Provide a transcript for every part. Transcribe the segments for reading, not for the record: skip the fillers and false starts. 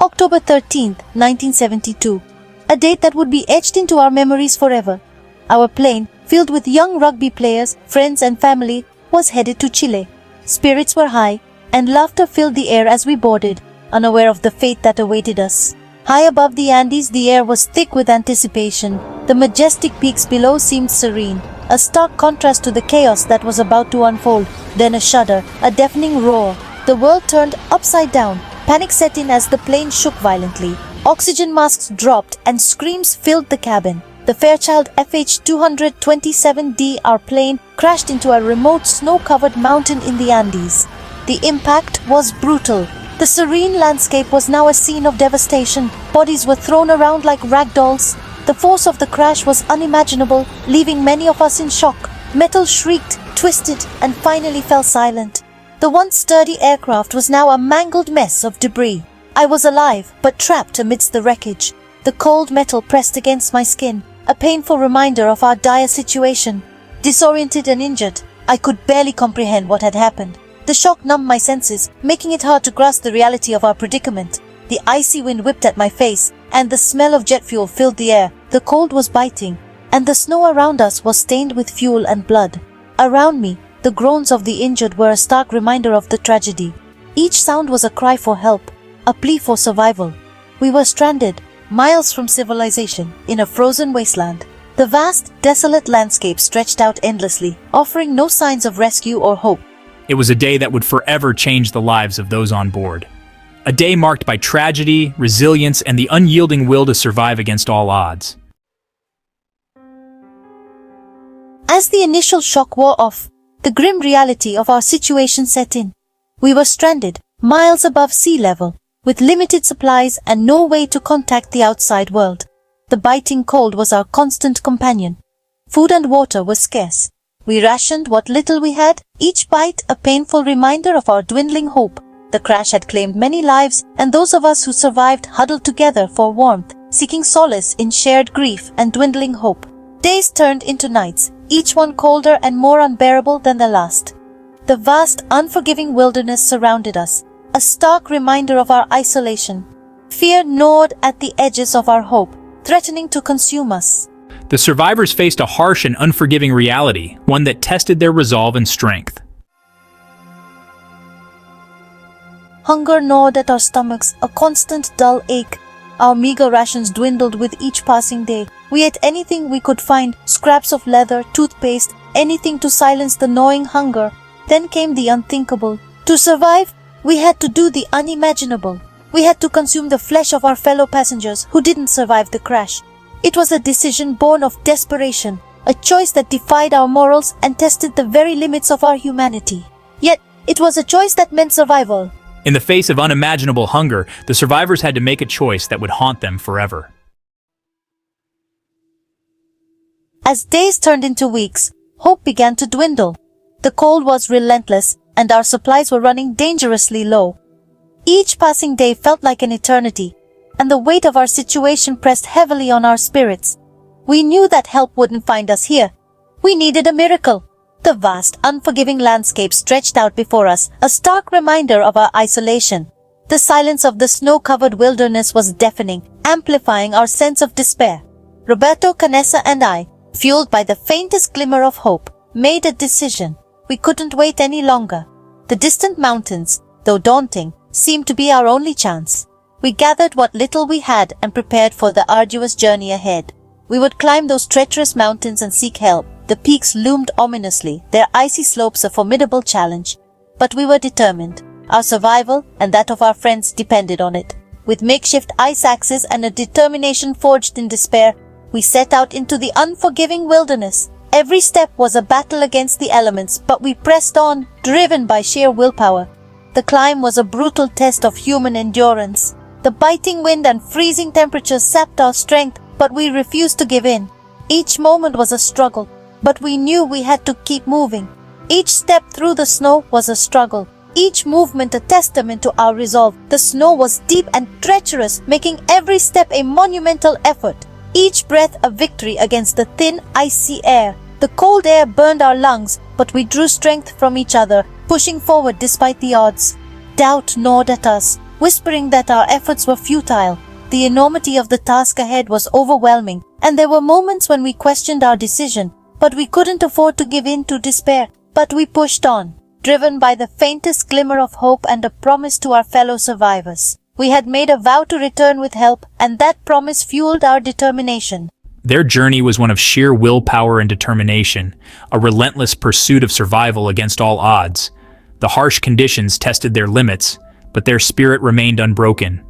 October 13th, 1972. A date that would be etched into our memories forever. Our plane, filled with young rugby players, friends and family, was headed to Chile. Spirits were high, and laughter filled the air as we boarded, unaware of the fate that awaited us. High above the Andes, the air was thick with anticipation. The majestic peaks below seemed serene, a stark contrast to the chaos that was about to unfold. Then a shudder, a deafening roar. The world turned upside down. Panic set in as the plane shook violently. Oxygen masks dropped and screams filled the cabin. The Fairchild FH-227D, our plane, crashed into a remote snow-covered mountain in the Andes. The impact was brutal. The serene landscape was now a scene of devastation. Bodies were thrown around like rag dolls. The force of the crash was unimaginable, leaving many of us in shock. Metal shrieked, twisted, and finally fell silent. The once sturdy aircraft was now a mangled mess of debris. I was alive, but trapped amidst the wreckage. The cold metal pressed against my skin, a painful reminder of our dire situation. Disoriented and injured, I could barely comprehend what had happened. The shock numbed my senses, making it hard to grasp the reality of our predicament. The icy wind whipped at my face, and the smell of jet fuel filled the air. The cold was biting, and the snow around us was stained with fuel and blood. Around me, the groans of the injured were a stark reminder of the tragedy. Each sound was a cry for help, a plea for survival. We were stranded, miles from civilization, in a frozen wasteland. The vast, desolate landscape stretched out endlessly, offering no signs of rescue or hope. It was a day that would forever change the lives of those on board. A day marked by tragedy, resilience, and the unyielding will to survive against all odds. As the initial shock wore off, the grim reality of our situation set in. We were stranded, miles above sea level, with limited supplies and no way to contact the outside world. The biting cold was our constant companion. Food and water were scarce. We rationed what little we had, each bite a painful reminder of our dwindling hope. The crash had claimed many lives, and those of us who survived huddled together for warmth, seeking solace in shared grief and dwindling hope. Days turned into nights, each one colder and more unbearable than the last. The vast, unforgiving wilderness surrounded us, a stark reminder of our isolation. Fear gnawed at the edges of our hope, threatening to consume us. The survivors faced a harsh and unforgiving reality, one that tested their resolve and strength. Hunger gnawed at our stomachs, a constant dull ache. Our meager rations dwindled with each passing day. We ate anything we could find, scraps of leather, toothpaste, anything to silence the gnawing hunger. Then came the unthinkable. To survive, we had to do the unimaginable. We had to consume the flesh of our fellow passengers who didn't survive the crash. It was a decision born of desperation, a choice that defied our morals and tested the very limits of our humanity. Yet, it was a choice that meant survival. In the face of unimaginable hunger, the survivors had to make a choice that would haunt them forever. As days turned into weeks, hope began to dwindle. The cold was relentless, and our supplies were running dangerously low. Each passing day felt like an eternity, and the weight of our situation pressed heavily on our spirits. We knew that help wouldn't find us here. We needed a miracle. The vast, unforgiving landscape stretched out before us, a stark reminder of our isolation. The silence of the snow-covered wilderness was deafening, amplifying our sense of despair. Roberto, Canessa, and I, fueled by the faintest glimmer of hope, made a decision. We couldn't wait any longer. The distant mountains, though daunting, seemed to be our only chance. We gathered what little we had and prepared for the arduous journey ahead. We would climb those treacherous mountains and seek help. The peaks loomed ominously, their icy slopes a formidable challenge. But we were determined. Our survival and that of our friends depended on it. With makeshift ice axes and a determination forged in despair, we set out into the unforgiving wilderness. Every step was a battle against the elements, but we pressed on, driven by sheer willpower. The climb was a brutal test of human endurance. The biting wind and freezing temperatures sapped our strength, but we refused to give in. Each moment was a struggle, but we knew we had to keep moving. Each step through the snow was a struggle, each movement a testament to our resolve. The snow was deep and treacherous, making every step a monumental effort, each breath a victory against the thin, icy air. The cold air burned our lungs, but we drew strength from each other, pushing forward despite the odds. Doubt gnawed at us. whispering that our efforts were futile. The enormity of the task ahead was overwhelming, and there were moments when we questioned our decision, but we couldn't afford to give in to despair. But we pushed on, driven by the faintest glimmer of hope and a promise to our fellow survivors. We had made a vow to return with help, and that promise fueled our determination. Their journey was one of sheer willpower and determination, a relentless pursuit of survival against all odds. The harsh conditions tested their limits, but their spirit remained unbroken,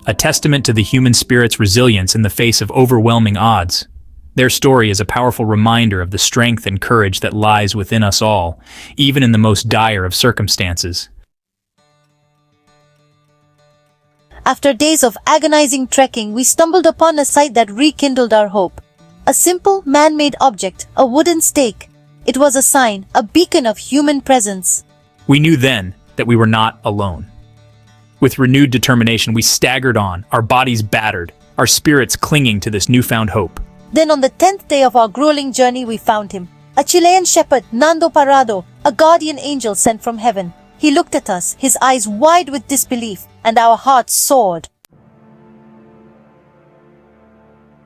a testament to the human spirit's resilience in the face of overwhelming odds. Their story is a powerful reminder of the strength and courage that lies within us all, even in the most dire of circumstances. After days of agonizing trekking, we stumbled upon a sight that rekindled our hope. A simple, man-made object, a wooden stake. It was a sign, a beacon of human presence. We knew then that we were not alone. With renewed determination, we staggered on, our bodies battered, our spirits clinging to this newfound hope. Then on the 10th day of our grueling journey, we found him. A Chilean shepherd, Nando Parrado, a guardian angel sent from heaven. He looked at us, his eyes wide with disbelief, and our hearts soared.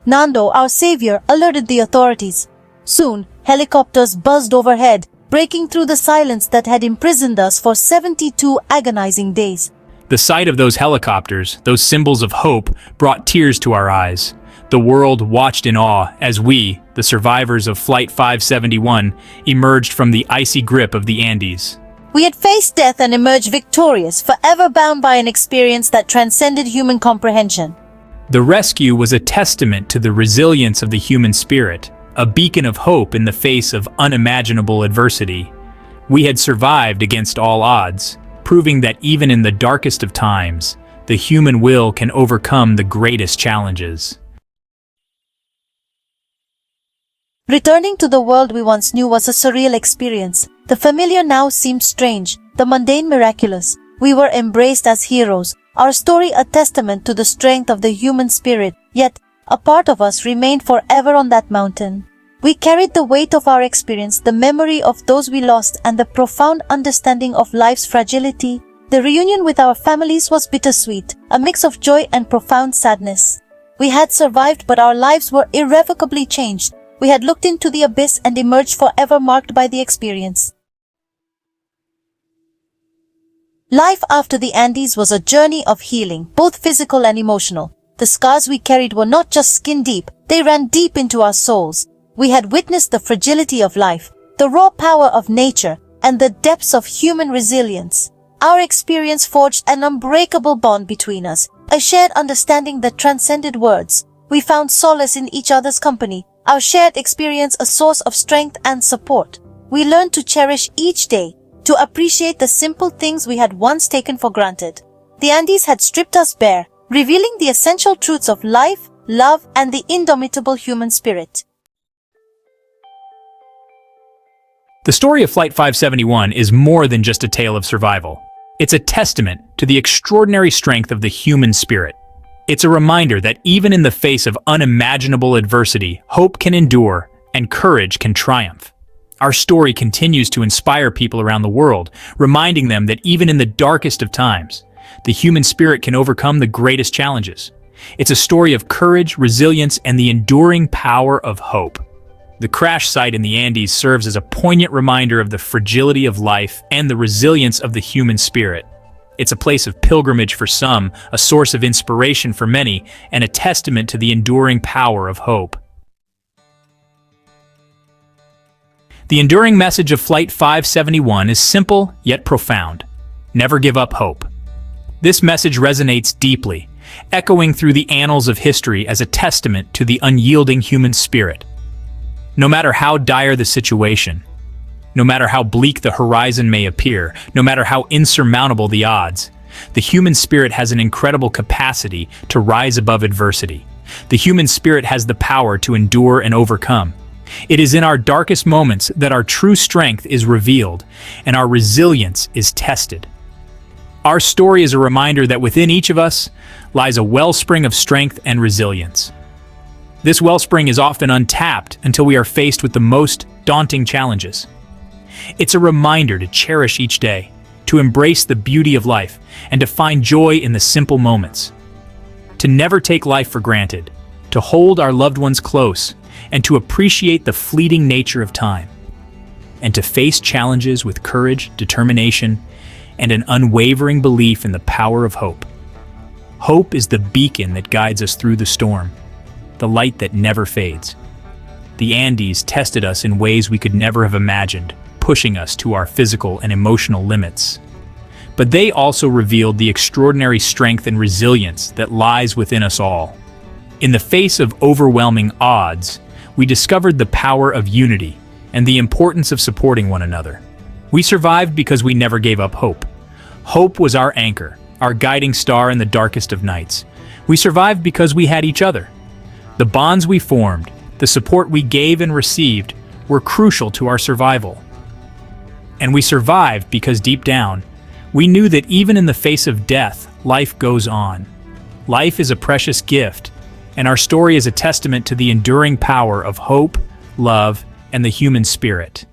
Nando, our savior, alerted the authorities. Soon, helicopters buzzed overhead, breaking through the silence that had imprisoned us for 72 agonizing days. The sight of those helicopters, those symbols of hope, brought tears to our eyes. The world watched in awe as we, the survivors of Flight 571, emerged from the icy grip of the Andes. We had faced death and emerged victorious, forever bound by an experience that transcended human comprehension. The rescue was a testament to the resilience of the human spirit, a beacon of hope in the face of unimaginable adversity. We had survived against all odds, proving that even in the darkest of times, the human will can overcome the greatest challenges. Returning to the world we once knew was a surreal experience. The familiar now seemed strange, the mundane miraculous. We were embraced as heroes, our story a testament to the strength of the human spirit, yet a part of us remained forever on that mountain. We carried the weight of our experience, the memory of those we lost, and the profound understanding of life's fragility. The reunion with our families was bittersweet, a mix of joy and profound sadness. We had survived, but our lives were irrevocably changed. We had looked into the abyss and emerged forever marked by the experience. Life after the Andes was a journey of healing, both physical and emotional. The scars we carried were not just skin deep, they ran deep into our souls. We had witnessed the fragility of life, the raw power of nature, and the depths of human resilience. Our experience forged an unbreakable bond between us, a shared understanding that transcended words. We found solace in each other's company, our shared experience a source of strength and support. We learned to cherish each day, to appreciate the simple things we had once taken for granted. The Andes had stripped us bare, revealing the essential truths of life, love, and the indomitable human spirit. The story of Flight 571 is more than just a tale of survival. It's a testament to the extraordinary strength of the human spirit. It's a reminder that even in the face of unimaginable adversity, hope can endure and courage can triumph. Our story continues to inspire people around the world, reminding them that even in the darkest of times, the human spirit can overcome the greatest challenges. It's a story of courage, resilience, and the enduring power of hope. The crash site in the Andes serves as a poignant reminder of the fragility of life and the resilience of the human spirit. It's a place of pilgrimage for some, a source of inspiration for many, and a testament to the enduring power of hope. The enduring message of Flight 571 is simple yet profound. Never give up hope. This message resonates deeply, echoing through the annals of history as a testament to the unyielding human spirit. No matter how dire the situation, no matter how bleak the horizon may appear, no matter how insurmountable the odds, the human spirit has an incredible capacity to rise above adversity. The human spirit has the power to endure and overcome. It is in our darkest moments that our true strength is revealed and our resilience is tested. Our story is a reminder that within each of us lies a wellspring of strength and resilience. This wellspring is often untapped until we are faced with the most daunting challenges. It's a reminder to cherish each day, to embrace the beauty of life, and to find joy in the simple moments. To never take life for granted, to hold our loved ones close, and to appreciate the fleeting nature of time. And to face challenges with courage, determination, and an unwavering belief in the power of hope. Hope is the beacon that guides us through the storm, the light that never fades. The Andes tested us in ways we could never have imagined, pushing us to our physical and emotional limits. But they also revealed the extraordinary strength and resilience that lies within us all. In the face of overwhelming odds, we discovered the power of unity and the importance of supporting one another. We survived because we never gave up hope. Hope was our anchor, our guiding star in the darkest of nights. We survived because we had each other. The bonds we formed, the support we gave and received, were crucial to our survival. And we survived because deep down, we knew that even in the face of death, life goes on. Life is a precious gift, and our story is a testament to the enduring power of hope, love, and the human spirit.